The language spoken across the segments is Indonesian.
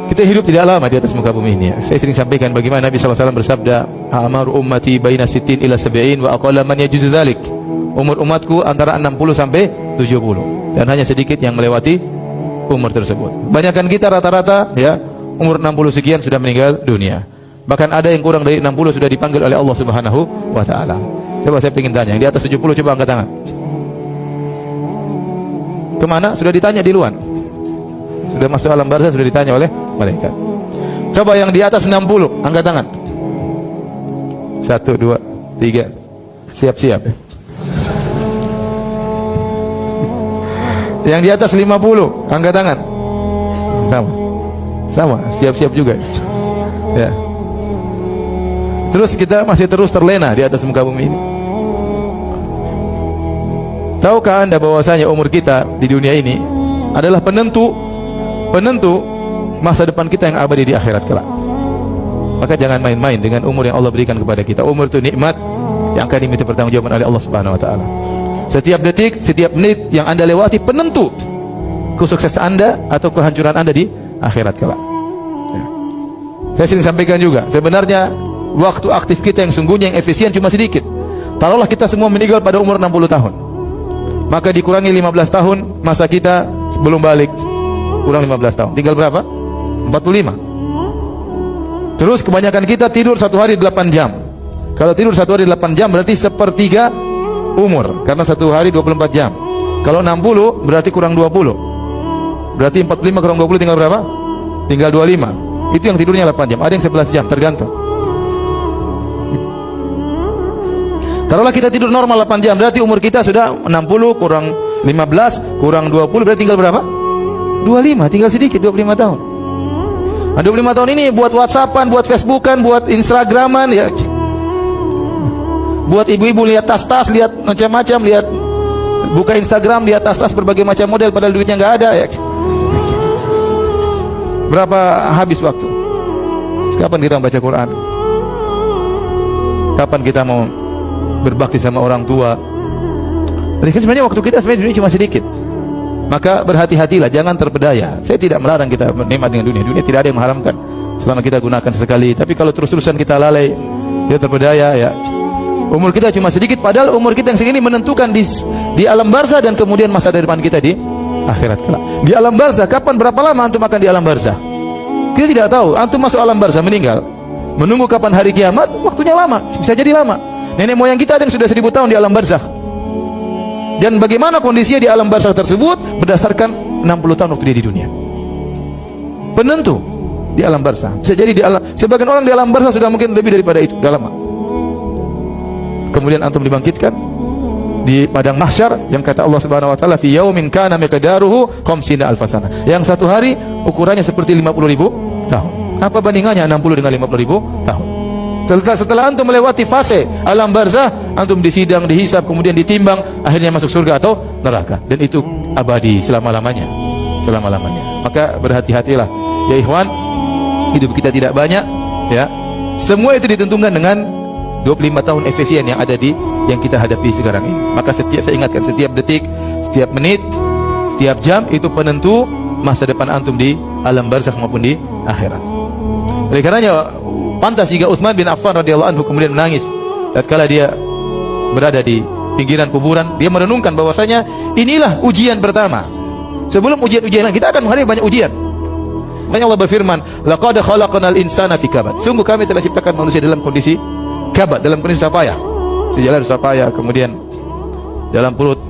Kita hidup tidak lama di atas muka bumi ini. Saya sering sampaikan bagaimana Nabi SAW bersabda, "A'maru ummati baina sittin ila sab'in wa aqalla man yajuzu dzalik." Umur umatku antara 60 sampai 70 dan hanya sedikit yang melewati umur tersebut. Banyakkan kita rata-rata ya umur 60 sekian sudah meninggal dunia. Bahkan ada yang kurang dari 60 sudah dipanggil oleh Allah Subhanahu wa taala. Coba saya ingin tanya, yang di atas 70 coba angkat tangan. Kemana? Sudah ditanya di luar. Sudah masuk alam barzah, sudah ditanya oleh malaikat. Coba yang di atas 60, angkat tangan. 1, 2, 3. Siap-siap ya. Yang di atas 50, angkat tangan. Sama, siap-siap juga. Ya. Terus kita masih terus terlena di atas muka bumi ini. Tahukah Anda bahwasanya umur kita di dunia ini adalah penentu masa depan kita yang abadi di akhirat kelak. Maka jangan main-main dengan umur yang Allah berikan kepada kita. Umur itu nikmat yang akan diminta pertanggungjawaban oleh Allah Subhanahu wa taala. Setiap detik, setiap menit yang Anda lewati penentu kesuksesan Anda atau kehancuran Anda di akhirat kelak. Ya. Saya sering sampaikan juga, sebenarnya waktu aktif kita yang sungguhnya yang efisien cuma sedikit. Taruhlah kita semua meninggal pada umur 60 tahun. Maka dikurangi 15 tahun masa kita sebelum balik. Kurang 15 tahun. Tinggal berapa? 45. Terus kebanyakan kita tidur satu hari 8 jam. Kalau tidur satu hari 8 jam berarti sepertiga umur. Karena satu hari 24 jam. Kalau 60 berarti kurang 20. Berarti 45 kurang 20 tinggal berapa? Tinggal 25. Itu yang tidurnya 8 jam. Ada yang 11 jam, tergantung. Taruhlah kita tidur normal 8 jam, berarti umur kita sudah 60 kurang 15 kurang 20 berarti tinggal berapa? 25, tinggal sedikit, 25 tahun. Nah, 25 tahun ini buat WhatsAppan, buat Facebookan, buat Instagraman ya. Buat ibu-ibu lihat tas-tas, lihat macam-macam, lihat buka Instagram, lihat tas-tas berbagai macam model padahal duitnya nggak ada ya. Berapa habis waktu? Kapan kita membaca Quran? Kapan kita mau berbakti sama orang tua? Jadi sebenarnya waktu kita sebenarnya dunia cuma sedikit. Maka berhati-hatilah, jangan terpedaya. Saya tidak melarang kita bernikmat dengan dunia. Dunia tidak ada yang mengharamkan selama kita gunakan sesekali. Tapi kalau terus-terusan kita lalai, kita terpedaya ya. Umur kita cuma sedikit, padahal umur kita yang segini menentukan di alam barzah dan kemudian masa depan kita di akhirat kelak. Di alam barzah, kapan berapa lama antum akan di alam barzah? Kita tidak tahu. Antum masuk alam barzah meninggal, menunggu kapan hari kiamat, waktunya lama, bisa jadi lama. Nenek moyang kita ada yang sudah 1000 tahun di alam barzah. Dan bagaimana kondisinya di alam barzah tersebut berdasarkan 60 tahun waktu dia di dunia. Penentu di alam barzah. Bisa jadi di alam, sebagian orang di alam barzah sudah mungkin lebih daripada itu, sudah lama. Kemudian antum dibangkitkan di padang mahsyar yang kata Allah Subhanahu wa taala fi yaumin kana miqdaruhu 50 alfasana. Yang satu hari ukurannya seperti 50.000 tahun. Apa bandingannya 60 dengan 50.000 tahun? Setelah antum melewati fase alam barzah, antum disidang, dihisab, kemudian ditimbang, akhirnya masuk surga atau neraka. Dan itu abadi selama-lamanya. Selama-lamanya. Maka berhati-hatilah ya ikhwan, hidup kita tidak banyak ya. Semua itu ditentukan dengan 25 tahun efisien yang ada di yang kita hadapi sekarang ini. Maka saya ingatkan, setiap detik, setiap menit, setiap jam itu penentu masa depan antum di alam barzakh maupun di akhirat. Oleh karenanya pantas jika Utsman bin Affan radhiyallahu anhu kemudian menangis tatkala dia berada di pinggiran kuburan, dia merenungkan bahwasanya inilah ujian pertama. Sebelum ujian-ujian lain, kita akan menghadapi banyak ujian. Makanya Allah berfirman, laqad khalaqnal insana fi kabad. Sungguh kami telah ciptakan manusia dalam kondisi kabad, dalam kondisi susah payah. Sejalan susah payah, kemudian dalam perut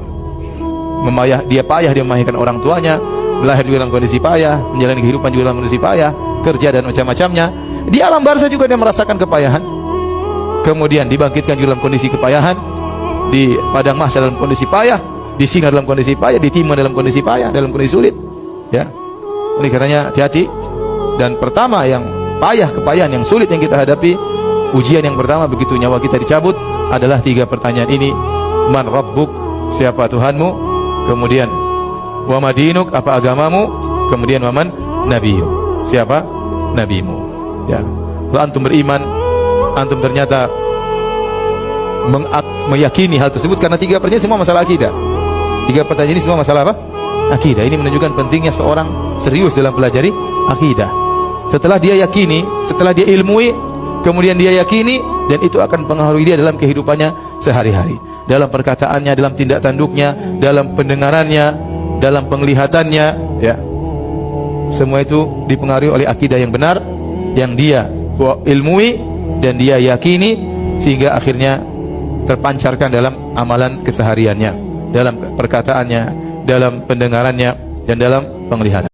dia payah, dia memahirkan orang tuanya, lahir juga dalam kondisi payah, menjalani kehidupan juga dalam kondisi payah, kerja dan macam-macamnya. Di alam barzah juga dia merasakan kepayahan. Kemudian dibangkitkan juga dalam kondisi kepayahan, di padang mahsyar dalam kondisi payah, disinggah dalam kondisi payah, ditimpa dalam kondisi payah, dalam kondisi sulit. Ya. Oleh karenanya hati-hati. Dan pertama yang payah, kepayahan yang sulit yang kita hadapi, ujian yang pertama begitu nyawa kita dicabut adalah 3 pertanyaan ini. Man rabbuk? Siapa Tuhanmu? Kemudian wa madinuk? Apa agamamu? Kemudian wa man nabiyyu? Siapa nabimu? Ya. Kalau antum beriman, antum ternyata meyakini hal tersebut, karena 3 pertanyaan semua masalah akidah. 3 pertanyaan ini semua masalah apa? Akidah. Ini menunjukkan pentingnya seorang serius dalam pelajari akidah. Setelah dia yakini, setelah dia ilmui, kemudian dia yakini, dan itu akan mempengaruhi dia dalam kehidupannya sehari-hari, dalam perkataannya, dalam tindak tanduknya, dalam pendengarannya, dalam penglihatannya, ya. Semua itu dipengaruhi oleh akidah yang benar yang dia ilmui dan dia yakini, sehingga akhirnya terpancarkan dalam amalan kesehariannya, dalam perkataannya, dalam pendengarannya, dan dalam penglihatan.